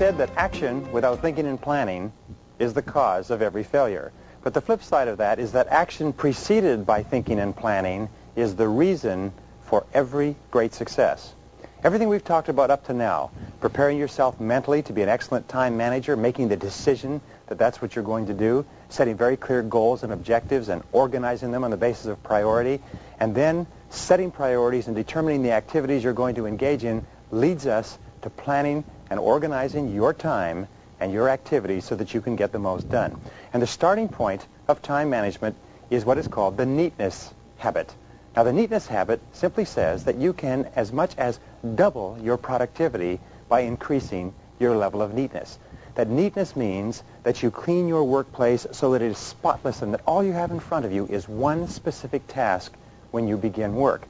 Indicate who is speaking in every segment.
Speaker 1: said that action without thinking and planning is the cause of every failure. But the flip side of that is that action preceded by thinking and planning is the reason for every great success. Everything we've talked about up to now, preparing yourself mentally to be an excellent time manager, making the decision that that's what you're going to do, setting very clear goals and objectives and organizing them on the basis of priority, and then setting priorities and determining the activities you're going to engage in leads us to planning and organizing your time and your activities so that you can get the most done. And the starting point of time management is what is called the neatness habit. Now, the neatness habit simply says that you can as much as double your productivity by increasing your level of neatness. That neatness means that you clean your workplace so that it is spotless and that all you have in front of you is one specific task when you begin work.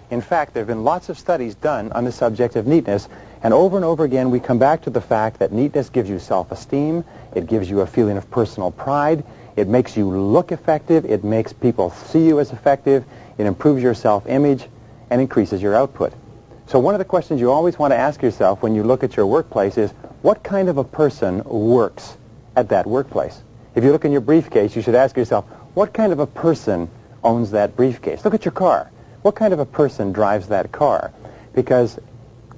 Speaker 1: In fact, there have been lots of studies done on the subject of neatness, and over again we come back to the fact that neatness gives you self-esteem, it gives you a feeling of personal pride, it makes you look effective, it makes people see you as effective, it improves your self-image, and increases your output. So one of the questions you always want to ask yourself when you look at your workplace is, what kind of a person works at that workplace? If you look in your briefcase, you should ask yourself, what kind of a person owns that briefcase? Look at your car. What kind of a person drives that car? Because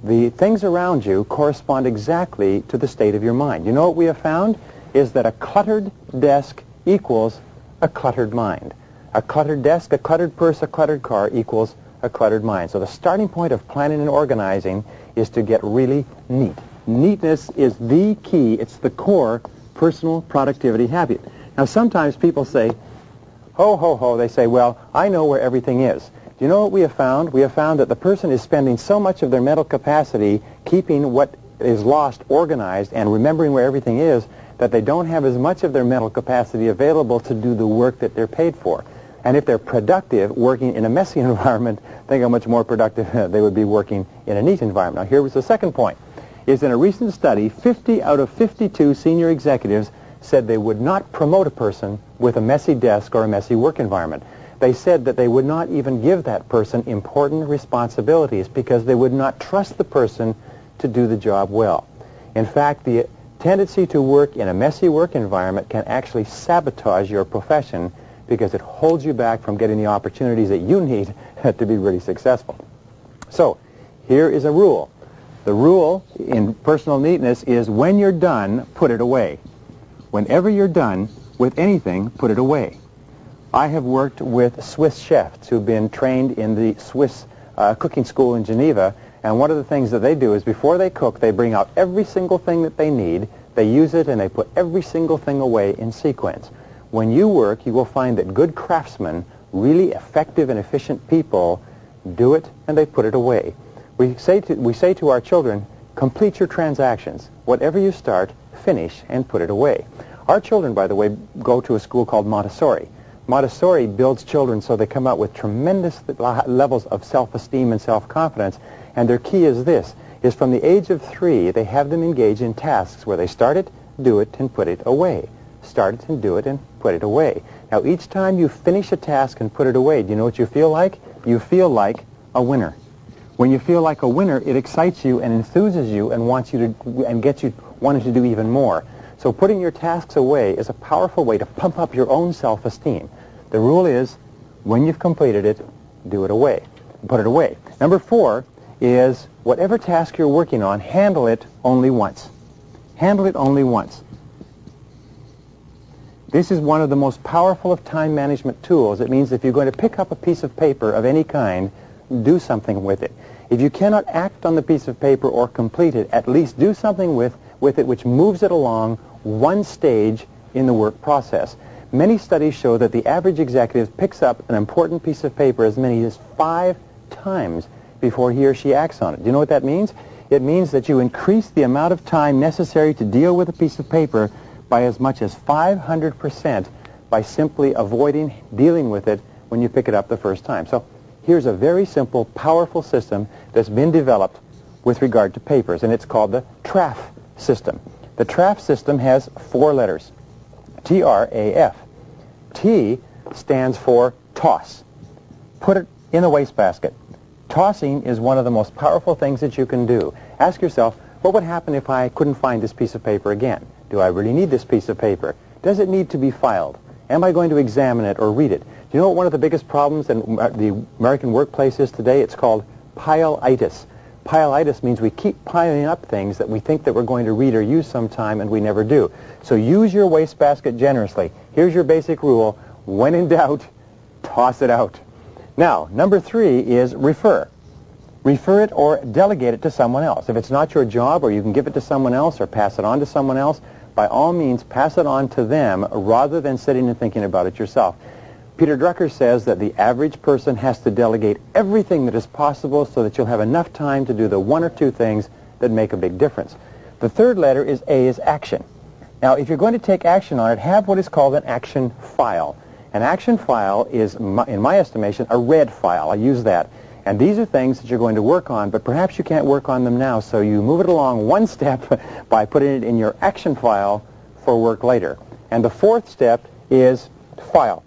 Speaker 1: the things around you correspond exactly to the state of your mind. You know what we have found is that a cluttered desk equals a cluttered mind. A cluttered desk, a cluttered purse, a cluttered car equals a cluttered mind. So the starting point of planning and organizing is to get really neat. Neatness is the key. It's the core personal productivity habit. Now, sometimes people say, ho, ho, ho. They say, well, I know where everything is. Do you know what we have found? We have found that the person is spending so much of their mental capacity keeping what is lost organized and remembering where everything is that they don't have as much of their mental capacity available to do the work that they're paid for. And if they're productive working in a messy environment, think how much more productive they would be working in a neat environment. Now, here was the second point. Is in a recent study, 50 out of 52 senior executives said they would not promote a person with a messy desk or a messy work environment. They said that they would not even give that person important responsibilities because they would not trust the person to do the job well. In fact, the tendency to work in a messy work environment can actually sabotage your profession because it holds you back from getting the opportunities that you need to be really successful. So, here is a rule. The rule in personal neatness is when you're done, put it away. Whenever you're done with anything, put it away. I have worked with Swiss chefs who've been trained in the Swiss cooking school in Geneva, and one of the things that they do is before they cook, they bring out every single thing that they need, they use it, and they put every single thing away in sequence. When you work, you will find that good craftsmen, really effective and efficient people, do it and they put it away. We say to our children, complete your transactions. Whatever you start, finish and put it away. Our children, by the way, go to a school called Montessori. Montessori builds children so they come out with tremendous levels of self-esteem and self-confidence, and their key is this, is from the age of 3, they have them engage in tasks where they start it, do it, and put it away. Start it and do it and put it away. Now, each time you finish a task and put it away, do you know what you feel like? You feel like a winner. When you feel like a winner, it excites you and enthuses you and wants you to and gets you wanting to do even more. So putting your tasks away is a powerful way to pump up your own self-esteem. The rule is, when you've completed it, do it away. Put it away. Number 4 is whatever task you're working on, handle it only once. Handle it only once. This is one of the most powerful of time management tools. It means if you're going to pick up a piece of paper of any kind, do something with it. If you cannot act on the piece of paper or complete it, at least do something with it which moves it along one stage in the work process. Many studies show that the average executive picks up an important piece of paper as many as 5 times before he or she acts on it. Do you know what that means? It means that you increase the amount of time necessary to deal with a piece of paper by as much as 500% by simply avoiding dealing with it when you pick it up the first time. So here's a very simple, powerful system that's been developed with regard to papers, and it's called the TRAF system. The TRAF system has 4 letters, T-R-A-F. T stands for toss. Put it in the wastebasket. Tossing is one of the most powerful things that you can do. Ask yourself, What would happen if I couldn't find this piece of paper again? Do I really need this piece of paper? Does it need to be filed? Am I going to examine it or read it? Do you know what one of the biggest problems in the American workplace is today? It's called pile-itis. Pile-itis means we keep piling up things that we think that we're going to read or use sometime and we never do. So use your wastebasket generously. Here's your basic rule. When in doubt, toss it out. Now, number 3 is refer. Refer it or delegate it to someone else. If it's not your job, or you can give it to someone else or pass it on to someone else, by all means pass it on to them rather than sitting and thinking about it yourself. Peter Drucker says that the average person has to delegate everything that is possible so that you'll have enough time to do the 1 or 2 things that make a big difference. The third letter is A, is action. Now, if you're going to take action on it, have what is called an action file. An action file is, in my estimation, a red file. I use that. And these are things that you're going to work on, but perhaps you can't work on them now, so you move it along one step by putting it in your action file for work later. And the 4th step is file.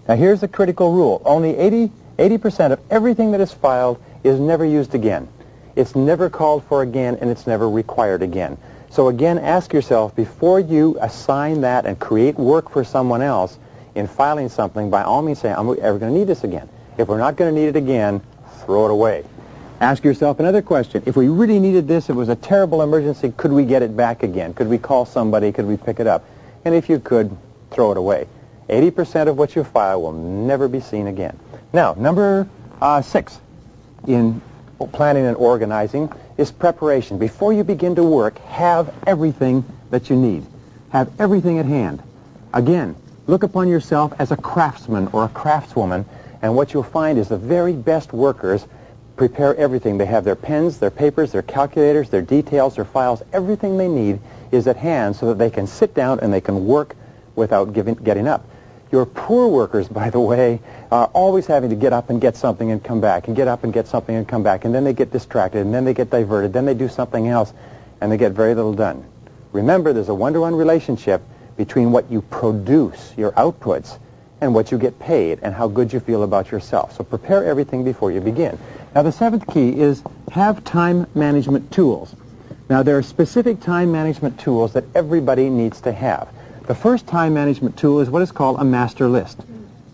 Speaker 1: Now here's the critical rule. Only 80% of everything that is filed is never used again. It's never called for again, and it's never required again. So again, ask yourself, before you assign that and create work for someone else in filing something, by all means say, am I ever going to need this again? If we're not going to need it again, throw it away. Ask yourself another question. If we really needed this, it was a terrible emergency, could we get it back again? Could we call somebody? Could we pick it up? And if you could, throw it away. 80% of what you file will never be seen again. Now, number 6 in planning and organizing is preparation. Before you begin to work, have everything that you need. Have everything at hand. Again, look upon yourself as a craftsman or a craftswoman, and what you'll find is the very best workers prepare everything. They have their pens, their papers, their calculators, their details, their files. Everything they need is at hand so that they can sit down and they can work without getting up. Your poor workers, by the way, are always having to get up and get something and come back, and get up and get something and come back, and then they get distracted, and then they get diverted, then they do something else, and they get very little done. Remember, there's a one-to-one relationship between what you produce, your outputs, and what you get paid, and how good you feel about yourself. So prepare everything before you begin. Now, the 7th key is have time management tools. Now, there are specific time management tools that everybody needs to have. The first time management tool is what is called a master list.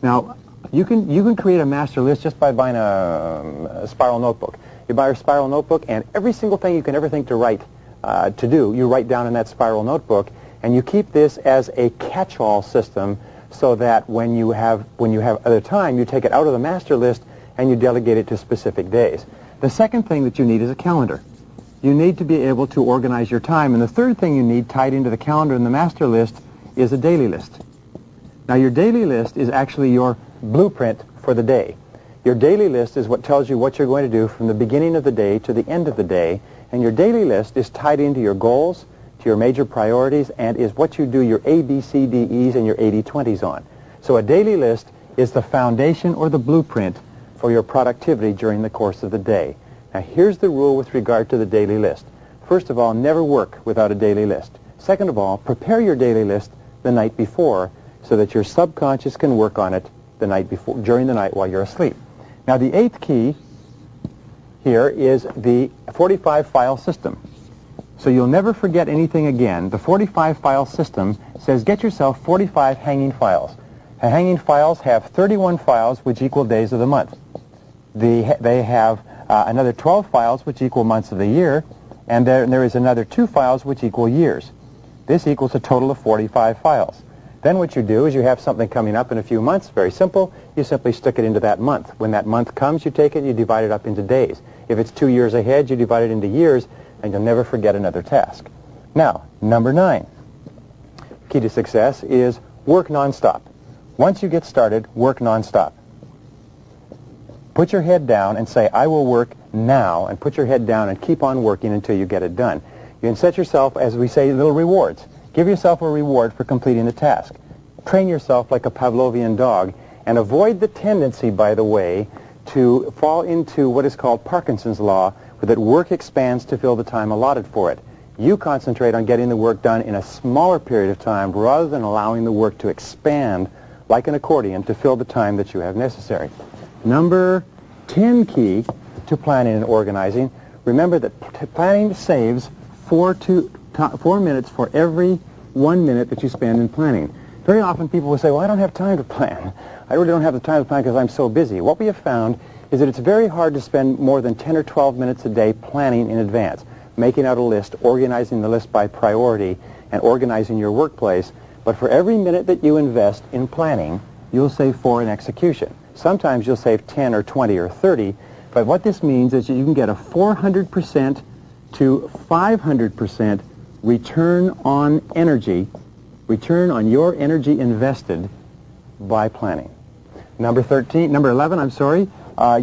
Speaker 1: Now, you can create a master list just by buying a spiral notebook. You buy a spiral notebook, and every single thing you can ever think to write, to do, you write down in that spiral notebook, and you keep this as a catch-all system so that when you have other time, you take it out of the master list and you delegate it to specific days. The second thing that you need is a calendar. You need to be able to organize your time. And the third thing you need tied into the calendar and the master list is a daily list. Now, your daily list is actually your blueprint for the day. Your daily list is what tells you what you're going to do from the beginning of the day to the end of the day. And your daily list is tied into your goals, to your major priorities, and is what you do your A, B, C, D, E's and your 80-20s on. So a daily list is the foundation or the blueprint for your productivity during the course of the day. Now, here's the rule with regard to the daily list. First of all, never work without a daily list. Second of all, prepare your daily list the night before so that your subconscious can work on it the night before, during the night while you're asleep. Now, the 8th key here is the 45 file system. So you'll never forget anything again. The 45 file system says get yourself 45 hanging files. Hanging files have 31 files which equal days of the month. They have another 12 files which equal months of the year, and there is another 2 files which equal years. This equals a total of 45 files. Then what you do is you have something coming up in a few months, very simple, you simply stick it into that month. When that month comes, you take it and you divide it up into days. If it's 2 years ahead, you divide it into years, and you'll never forget another task. Now, number 9, key to success is work nonstop. Once you get started, work nonstop. Put your head down and say, I will work now, and put your head down and keep on working until you get it done. You can set yourself, as we say, little rewards. Give yourself a reward for completing the task. Train yourself like a Pavlovian dog, and avoid the tendency, by the way, to fall into what is called Parkinson's law, where that work expands to fill the time allotted for it. You concentrate on getting the work done in a smaller period of time rather than allowing the work to expand like an accordion to fill the time that you have necessary. Number 10 key to planning and organizing, Remember that planning saves 4 minutes for every 1 minute that you spend in planning. Very often people will say, well, I don't have time to plan. I really don't have the time to plan because I'm so busy. What we have found is that it's very hard to spend more than 10 or 12 minutes a day planning in advance, making out a list, organizing the list by priority, and organizing your workplace. But for every minute that you invest in planning, you'll save 4 in execution. Sometimes you'll save 10 or 20 or 30, but what this means is that you can get a 400% to 500% return on energy, return on your energy invested by planning. Number 11,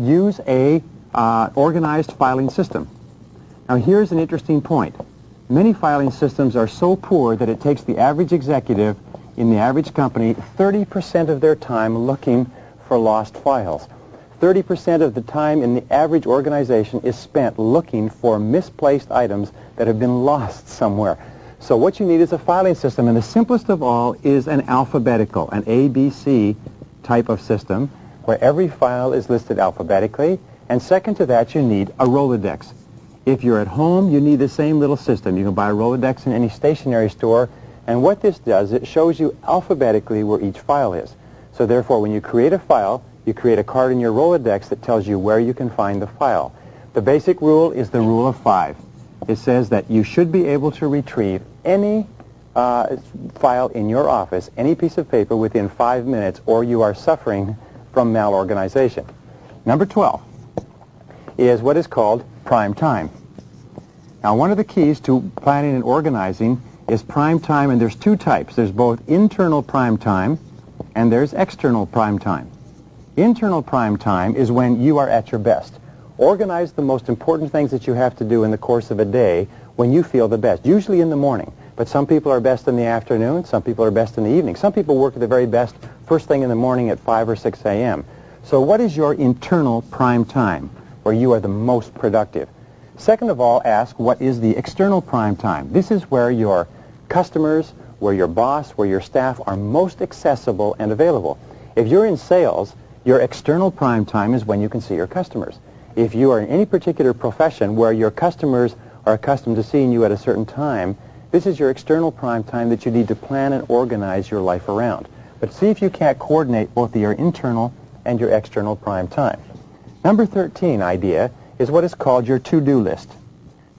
Speaker 1: use a organized filing system. Now here's an interesting point. Many filing systems are so poor that it takes the average executive in the average company 30% of their time looking for lost files. 30% of the time in the average organization is spent looking for misplaced items that have been lost somewhere. So what you need is a filing system, and the simplest of all is an alphabetical, an ABC type of system, where every file is listed alphabetically, and second to that you need a Rolodex. If you're at home, you need the same little system. You can buy a Rolodex in any stationery store, and what this does, it shows you alphabetically where each file is. So therefore, when you create a file, you create a card in your Rolodex that tells you where you can find the file. The basic rule is the rule of 5. It says that you should be able to retrieve any file in your office, any piece of paper, within 5 minutes, or you are suffering from malorganization. Number 12 is what is called prime time. Now, one of the keys to planning and organizing is prime time, and there's 2 types. There's both internal prime time and there's external prime time. Internal prime time is when you are at your best. Organize the most important things that you have to do in the course of a day when you feel the best, usually in the morning. But some people are best in the afternoon, some people are best in the evening. Some people work at the very best first thing in the morning at 5 or 6 a.m. So what is your internal prime time, where you are the most productive? Second of all, ask what is the external prime time. This is where your customers, where your boss, where your staff are most accessible and available. If you're in sales, your external prime time is when you can see your customers. If you are in any particular profession where your customers are accustomed to seeing you at a certain time, this is your external prime time that you need to plan and organize your life around. But see if you can't coordinate both your internal and your external prime time. Number 13 idea is what is called your to-do list.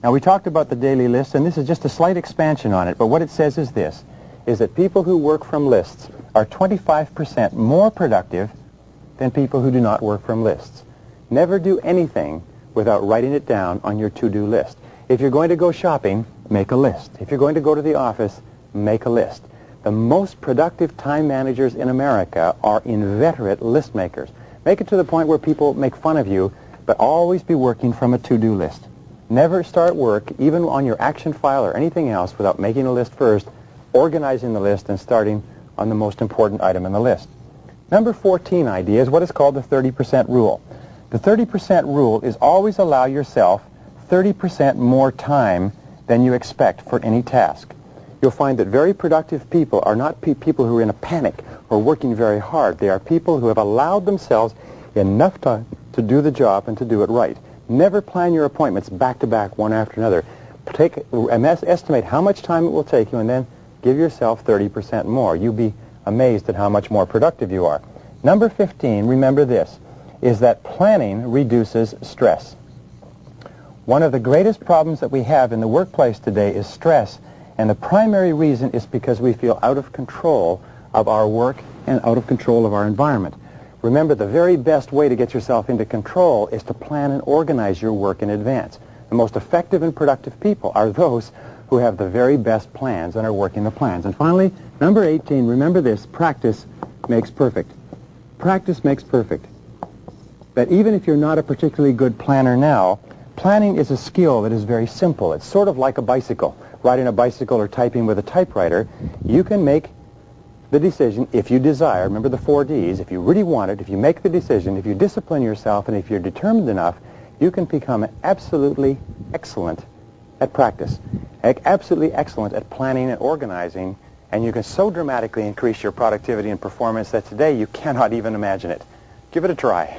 Speaker 1: Now, we talked about the daily list, and this is just a slight expansion on it, but what it says is this, is that people who work from lists are 25% more productive than people who do not work from lists. Never do anything without writing it down on your to-do list. If you're going to go shopping, make a list. If you're going to go to the office, make a list. The most productive time managers in America are inveterate list makers. Make it to the point where people make fun of you, but always be working from a to-do list. Never start work, even on your action file or anything else, without making a list first, organizing the list, and starting on the most important item in the list. Number 14 idea is what is called the 30% rule. The 30% rule is always allow yourself 30% more time than you expect for any task. You'll find that very productive people are not people who are in a panic or working very hard. They are people who have allowed themselves enough time to do the job and to do it right. Never plan your appointments back to back, one after another. Estimate how much time it will take you, and then give yourself 30% more. You'll be amazed at how much more productive you are. Number 15, remember this, is that planning reduces stress. One of the greatest problems that we have in the workplace today is stress, and the primary reason is because we feel out of control of our work and out of control of our environment. Remember, the very best way to get yourself into control is to plan and organize your work in advance. The most effective and productive people are those who have the very best plans and are working the plans. And finally, number 18, remember this, practice makes perfect. Practice makes perfect. That even if you're not a particularly good planner now, planning is a skill that is very simple. It's sort of like a bicycle. Riding a bicycle or typing with a typewriter, you can make the decision if you desire. Remember the 4 Ds. If you really want it, if you make the decision, if you discipline yourself, and if you're determined enough, you can become absolutely excellent at practice, absolutely excellent at planning and organizing, and you can so dramatically increase your productivity and performance that today you cannot even imagine it. Give it a try.